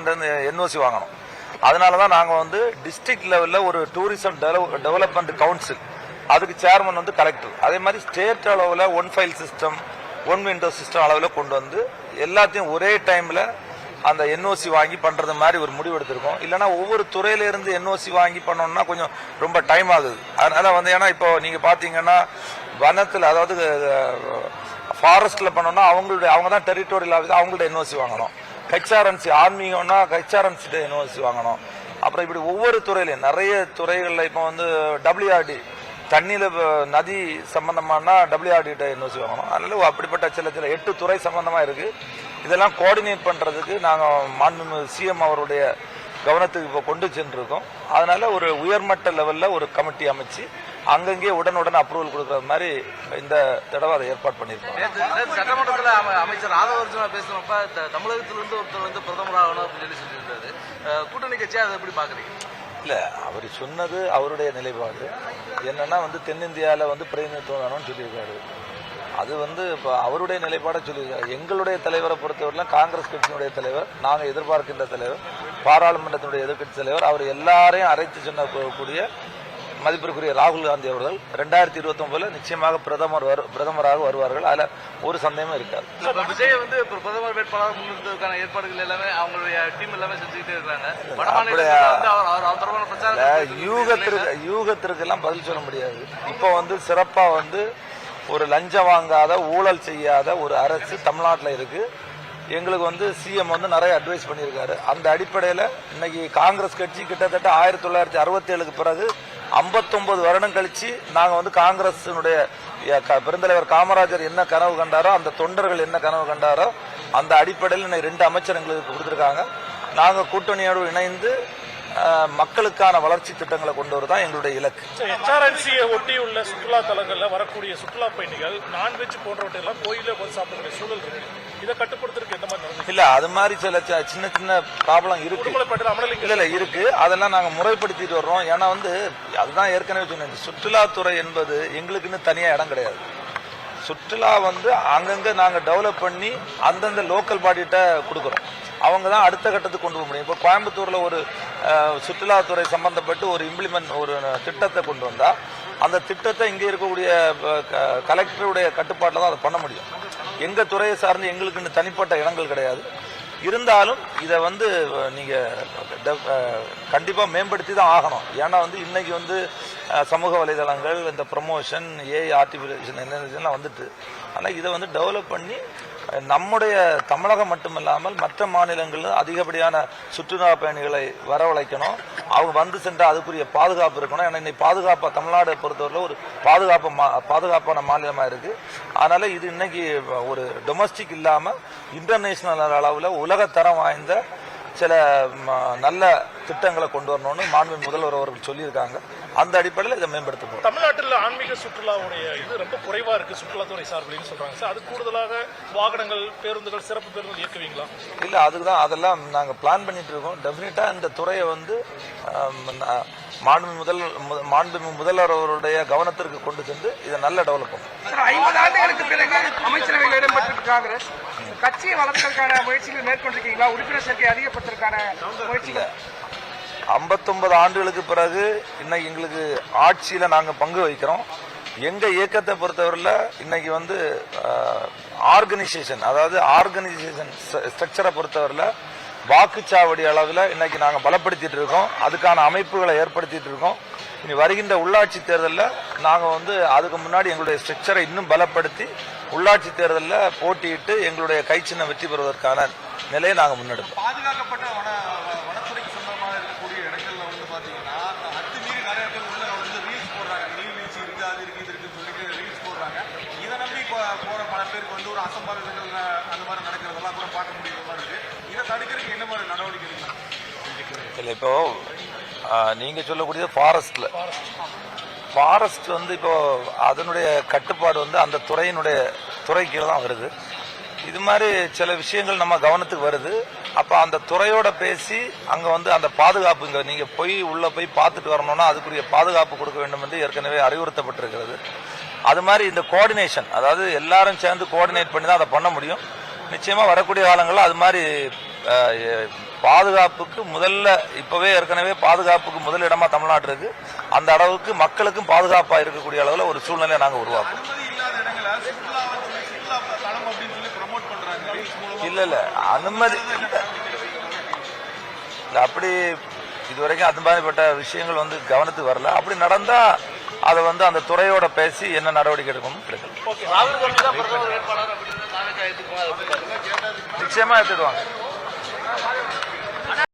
ஃபாரஸ்ட்லேருந்து NOC வாங்கணும். அதனால தான் நாங்கள் வந்து டிஸ்ட்ரிக்ட் லெவலில் ஒரு டூரிசம் டெவலப்மெண்ட் கவுன்சில், அதுக்கு சேர்மன் வந்து கலெக்டர், அதே மாதிரி ஸ்டேட் அளவில் one file system, one window system அளவில் கொண்டு வந்து எல்லாத்தையும் ஒரே டைமில் அந்த என்ஓசி வாங்கி பண்ணுறது மாதிரி ஒரு முடிவு எடுத்திருக்கோம். இல்லைனா ஒவ்வொரு துறையிலேருந்து என்ஓசி வாங்கி பண்ணோம்னா கொஞ்சம் ரொம்ப டைம் ஆகுது. அதனால் வந்து ஏன்னா இப்போ நீங்கள் பார்த்தீங்கன்னா வனத்தில், அதாவது ஃபாரஸ்ட்டில் பண்ணோம்னா அவங்க தான் டெரிட்டோரியல் ஆஃபீஸ், அவங்கள்ட்ட என்ஓசி வாங்கணும். ஹெச்ஆர்என்சி ஆர்மிங்கன்னா ஹெச்ஆர்என்சிட்ட என்ஓசி வாங்கணும். அப்புறம் இப்படி ஒவ்வொரு துறையிலையும் நிறைய துறைகளில் இப்போ வந்து WRD தண்ணியில் நதி சம்பந்தமானா WRD என்ஓசி வாங்கணும். அதனால அப்படிப்பட்ட சில 8 துறை சம்பந்தமாக இருக்குது. இதெல்லாம் கோஆர்டினேட் பண்ணுறதுக்கு நாங்கள் மாண்புமிகு சிஎம் அவருடைய கவனத்துக்கு இப்போ கொண்டு சென்றிருக்கோம். அதனால ஒரு உயர்மட்ட லெவலில் ஒரு கமிட்டி அமைச்சு அங்கங்கே உடனுடன் அப்ரூவல் கொடுக்குற மாதிரி இந்த தடவை அதை ஏற்பாடு பண்ணியிருக்கோம். சட்டமன்றத்தில் அமைச்சர் ஆதவர்ஜுனா பேசுறப்ப தமிழகத்திலிருந்து ஒருத்தர் வந்து பிரதமர் ஆகணும் அப்படின்னு சொல்லி சொல்லியிருக்காரு. கூட்டணி கட்சியா அதை எப்படி பாக்குறீங்க? இல்லை, அவர் சொன்னது அவருடைய நிலைப்பாடு என்னன்னா வந்து தென்னிந்தியாவில் வந்து பிரதிநிதித்துவம் வேணும்னு சொல்லியிருக்காரு. அது வந்து இப்போ அவருடைய நிலைப்பாடை சொல்லியிருக்காரு. எங்களுடைய தலைவரை பொறுத்தவரையிலும் காங்கிரஸ் கட்சியினுடைய தலைவர், நாங்கள் எதிர்பார்க்கின்ற தலைவர், பாராளுமன்றத்தினுடைய எதிர்க்கட்சி தலைவர், அவர் எல்லாரையும் அழைத்து சொன்னக்கூடிய மதிப்பிற்குரிய ராகுல் காந்தி அவர்கள் 2029 நிச்சயமாக பிரதமராக வருவார்கள். அதுல ஒரு சந்தேகமும் இருக்காது. விஜய் வந்து பிரதமர் வேட்பாளர் முன்னிறுத்துவதற்கான ஏற்பாடுகள் எல்லாமே அவங்களுடைய டீம் எல்லாமே செஞ்சுக்கிட்டே இருக்காங்க. யூகத்திற்கு எல்லாம் பதில் சொல்ல முடியாது. இப்போ வந்து சிறப்பா வந்து ஒரு லஞ்சம் வாங்காத, ஊழல் செய்யாத ஒரு அரசு தமிழ்நாட்டில் இருக்கு. எங்களுக்கு வந்து சிஎம் வந்து நிறைய அட்வைஸ் பண்ணியிருக்காரு. அந்த அடிப்படையில் இன்னைக்கு காங்கிரஸ் கட்சி கிட்டத்தட்ட 1967க்கு பிறகு 59 வருடம் கழிச்சு நாங்கள் வந்து காங்கிரஸினுடைய பெருந்தலைவர் காமராஜர் என்ன கனவு கண்டாரோ, அந்த தொண்டர்கள் என்ன கனவு கண்டாரோ, அந்த அடிப்படையில் இன்னைக்கு 2 அமைச்சர் எங்களுக்கு கொடுத்துருக்காங்க. நாங்கள் கூட்டணியோடு இணைந்து மக்களுக்கான வளர்ச்சி திட்டங்களை கொண்டு வரதான் எங்களுடைய இலக்கு. HRNCயை ஒட்டி உள்ள சுற்றுலா தலங்களில் வரக்கூடிய சுற்றுலா பயணிகள் நான்வெஜ் போன்றவற்றையெல்லாம் கோயிலே போய் சாப்பிடக்கூடிய சூழல் இருக்கு. இதை கட்டுப்படுத்துறதுக்கு எந்த மாதிரி இல்ல, அது மாதிரி சில சின்ன சின்ன ப்ராப்ளம் இருக்கு. இல்ல இருக்கு, அதெல்லாம் நாங்க முறைப்படுத்திட்டு வர்றோம். ஏன்னா வந்து அதுதான் ஏற்கனவே சொன்னேன், சுற்றுலாத்துறை என்பது எங்களுக்குன்னு தனியா இடம் கிடையாது. சுற்றுலா வந்து அங்கங்க நாங்க டெவலப் பண்ணி அந்தந்த லோக்கல் பாடிகிட்ட கொடுக்குறோம். அவங்க தான் அடுத்த கட்டத்துக்கு கொண்டு போக முடியும். இப்போ கோயம்புத்தூர்ல ஒரு சுற்றுலாத்துறை சம்பந்தப்பட்டு ஒரு திட்டத்தை கொண்டு வந்தா அந்த திட்டத்தை இங்கே இருக்கக்கூடிய கலெக்டருடைய கட்டுப்பாட்டில் தான் அதை பண்ண முடியும். எங்க துறையை சார்ந்து எங்களுக்குன்னு தனிப்பட்ட இடங்கள் கிடையாது. இருந்தாலும் இதை வந்து நீங்க கண்டிப்பா மேம்படுத்தி தான் ஆகணும். ஏன்னா வந்து இன்னைக்கு வந்து சமூக வலைதளங்கள், இந்த ப்ரமோஷன், ஆர்டிஃபிஷியல் இன்டெலிஜென்ஸ்லாம் வந்துட்டு, ஆனால் இதை வந்து டெவலப் பண்ணி நம்முடைய தமிழகம் மட்டுமில்லாமல் மற்ற மாநிலங்களில் அதிகப்படியான சுற்றுலா பயணிகளை வரவழைக்கணும். அவங்க வந்து சென்றால் அதுக்குரிய பாதுகாப்பு இருக்கணும். ஏன்னா இன்னைக்கு பாதுகாப்பாக தமிழ்நாடு பொறுத்தவரையில் ஒரு பாதுகாப்பான மாநிலமாக இருக்குது. அதனால் இது இன்னைக்கு ஒரு டொமஸ்டிக் இல்லாமல் இன்டர்நேஷனல் அளவில் உலகத்தரம் வாய்ந்த சில நல்ல திட்டங்களை கொண்டு வரணும்னு மாண்புமிகு முதல்வர் அவர்கள் சொல்லியிருக்காங்க. அந்த அடிப்படையில் இதை மேம்படுத்தணும். தமிழ்நாட்டில் ஆன்மீக சுற்றுலாவுடைய இது ரொம்ப குறைவா இருக்கு சுற்றுலாத்துறை சார்பில் சொல்றாங்க சார். அது கூடுதலாக வாகனங்கள், பேருந்துகள், சிறப்பு பேருந்துகள் இயக்குவீங்களா? இல்ல, அதுதான் அதெல்லாம் நாங்கள் பிளான் பண்ணிட்டு இருக்கோம். டெஃபினட்டா இந்த துறையை வந்து மாண்புமிகு முதல்வர் அவருடைய கவனத்திற்கு கொண்டு சென்று இதை நல்ல டெவலப் பண்ணும். 50 ஆண்டுகளுக்கு பிறகு அமைச்சரவையில் இடம்பெற்ற காங்கிரஸ் கட்சியை வளர்ப்பதற்கான முயற்சிகள் மேற்கொண்டிருக்கீங்களா? உறுப்பினர் சேர்க்கை அதிகப்படுத்துவதற்கான முயற்சிகள் 59 ஆண்டுகளுக்கு பிறகு இன்னைக்கு எங்களுக்கு ஆட்சியில நாங்க பங்கு வகிக்கிறோம். எங்க இயக்கத்தை பொறுத்தவரையில் இன்னைக்கு வந்து ஆர்கனைசேஷன் ஸ்ட்ரக்சரை பொறுத்தவரையில் வாக்குச்சாவடி அளவில் இன்னைக்கு நாங்கள் பலப்படுத்திட்டு இருக்கோம். அதுக்கான அமைப்புகளை ஏற்படுத்திட்டு இருக்கோம். இனி வருகின்ற உள்ளாட்சி தேர்தலில் நாங்கள் வந்து அதுக்கு முன்னாடி எங்களுடைய ஸ்ட்ரக்சரை இன்னும் பலப்படுத்தி உள்ளாட்சி தேர்தலில் போட்டியிட்டு எங்களுடைய கை சின்னம் வெற்றி பெறுவதற்கான நிலையை நாங்கள் முன்னெடுப்போம். பாதுகாக்கப்பட்ட வனத்துறைக்கு சொந்தமாக இருக்கக்கூடிய இடங்கள்ல வந்து பாத்தீங்கன்னா அத்துமீறி நிறைய பேர் உள்ள வந்து ரீல்ஸ் போடுறாங்க. நீர்வீழ்ச்சி இருக்கு, அது இருக்கு, இது இருக்குன்னு சொல்லிட்டு ரீல்ஸ் போடுறாங்க. இதை நம்பி போற பல பேருக்கு வந்து ஒரு அசம்பாவிதங்கள் அந்த மாதிரி நடக்கிறதெல்லாம் கூட பார்க்க முடியுற மாதிரி இருக்கு. இதை தடுக்கிறதுக்கு என்ன மாதிரி நடவடிக்கை எடுக்கலாம்? இல்லை, இப்போ நீங்க சொல்லக்கூடிய ஃபாரஸ்ட் வந்து இப்போ அதனுடைய கட்டுப்பாடு வந்து அந்த துறை கீழே தான் வருது. இது மாதிரி சில விஷயங்கள் நம்ம கவனத்துக்கு வருது. அப்ப அந்த துறையோட பேசி அங்க வந்து அந்த பாதுகாப்பு, இங்க நீங்க உள்ள போய் பார்த்துட்டு வரணும்னா அதுக்குரிய பாதுகாப்பு கொடுக்க வேண்டும் என்று ஏற்கனவே அறிவுறுத்தப்பட்டிருக்கிறது. அது மாதிரி இந்த கோஆர்டினேஷன், அதாவது எல்லாரும் சேர்ந்து கோஆர்டினேட் பண்ணி தான் அதை பண்ண முடியும். நிச்சயமா வரக்கூடிய காலங்களில் அது மாதிரி பாதுகாப்புக்கு முதல்ல இப்பவே ஏற்கனவே பாதுகாப்புக்கு முதல் இடமா தமிழ்நாடு இருக்கு. அந்த அளவுக்கு மக்களுக்கும் பாதுகாப்பா இருக்கக்கூடிய அளவுல ஒரு சூழ்நிலையை நாங்க உருவாக்குறோம். அனுமதி இல்லாத இடங்களை சுற்றுலா தலம் அப்படின்னு சொல்லி ப்ரமோட் பண்றாங்க ரீல்ஸ் மூலமா. இல்ல அனுமதி இல்ல, அப்படி இதுவரைக்கும் அது மாதிரிப்பட்ட விஷயங்கள் வந்து கவனத்துக்கு வரல. அப்படி நடந்தா அதை வந்து அந்த துறையோட பேசி என்ன நடவடிக்கை எடுக்கணும் எடுக்கணும். ராகுல் காந்தி தான் பிரதமர் வேட்பாளர் அப்படின்னு தாவேகா ஏத்துக்குமா? நிச்சயமா எடுத்துடுவாங்க.